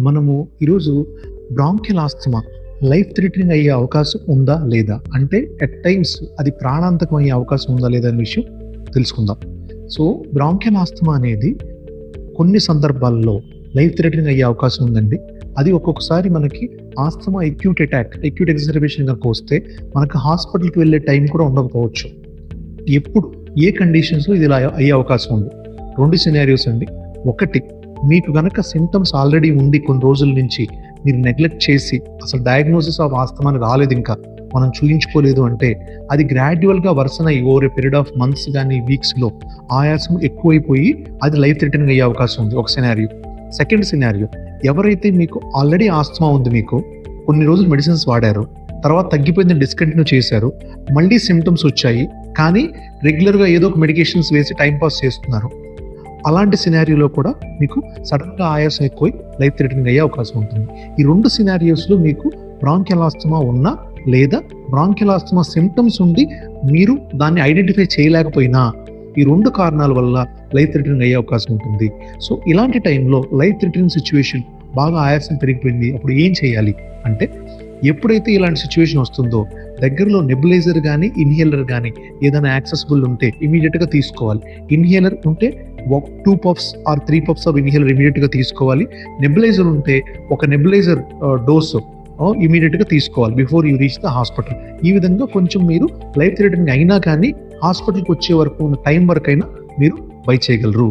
మనము ఈరోజు bronchial asthma life threatening అయ్యే అవకాశం ఉందా లేదా, అంటే ఎట్ టైమ్స్ అది ప్రాణాంతకం అయ్యే అవకాశం ఉందా లేదా అనే విషయం తెలుసుకుందాం. సో బ్రాంకియల్ ఆస్తమా అనేది కొన్ని సందర్భాల్లో లైఫ్ థ్రెటనింగ్ అయ్యే అవకాశం ఉందండి. అది ఒక్కొక్కసారి మనకి ఆస్తమా అక్యూట్ ఎగ్జర్బేషన్ కనుక వస్తే మనకు హాస్పిటల్కి వెళ్ళే టైం కూడా ఉండకపోవచ్చు. ఎప్పుడు ఏ కండిషన్స్లో ఇది ఇలా అయ్యే అవకాశం ఉంది? రెండు సినారియోస్ అండి. ఒకటి, మీకు కనుక సింటమ్స్ ఆల్రెడీ ఉండి కొన్ని రోజుల నుంచి మీరు నెగ్లెక్ట్ చేసి అసలు డయాగ్నోసిస్ ఆఫ్ ఆస్తమాని రాలేదు, ఇంకా మనం చూయించుకోలేదు అంటే అది గ్రాడ్యువల్గా వర్సన్ అయ్యి over a period of months కానీ వీక్స్లో ఆయాసం ఎక్కువైపోయి అది లైఫ్ థ్రెటనింగ్ అయ్యే అవకాశం ఉంది, ఒక సినారియో. సెకండ్ సినారియో, ఎవరైతే మీకు ఆల్రెడీ ఆస్తమా ఉంది, మీకు కొన్ని రోజులు మెడిసిన్స్ వాడారు, తర్వాత తగ్గిపోయిందని డిస్కంటిన్యూ చేశారు, మళ్ళీ సిమ్టమ్స్ వచ్చాయి, కానీ రెగ్యులర్గా ఏదో ఒక మెడికేషన్స్ వేసి టైంపాస్ చేస్తున్నారు, అలాంటి సినారియోలో కూడా మీకు సడన్గా ఆయాసం ఎక్కువై లైఫ్ థ్రెటనింగ్ అయ్యే అవకాశం ఉంటుంది. ఈ రెండు సినారియోస్లో మీకు బ్రాంకియల్ ఆస్తమా ఉన్నా లేదా బ్రాంకియల్ ఆస్తమా సిమ్టమ్స్ ఉండి మీరు దాన్ని ఐడెంటిఫై చేయలేకపోయినా ఈ రెండు కారణాల వల్ల లైఫ్ థ్రెటనింగ్ అయ్యే అవకాశం ఉంటుంది. సో ఇలాంటి టైంలో లైఫ్ థ్రెటనింగ్ సిచ్యువేషన్, బాగా ఆయాసం పెరిగిపోయింది, అప్పుడు ఏం చేయాలి అంటే, ఎప్పుడైతే ఇలాంటి సిచ్యువేషన్ వస్తుందో దగ్గరలో నెబులైజర్ కానీ ఇన్హేలర్ కానీ ఏదైనా యాక్సెసిబుల్ ఉంటే ఇమీడియట్గా తీసుకోవాలి. ఇన్హేలర్ ఉంటే 2 puffs or 3 puffs of inhaler ఇమీడియట్గా తీసుకోవాలి. నెబులైజర్ ఉంటే ఒక నెబులైజర్ డోస్ ఇమీడియట్గా తీసుకోవాలి before you reach the hospital. ఈ విధంగా కొంచెం మీరు లైఫ్ థ్రెటనింగ్ అయినా కానీ హాస్పిటల్కి వచ్చే వరకు ఉన్న టైం వరకు అయినా మీరు బై చేయగలరు.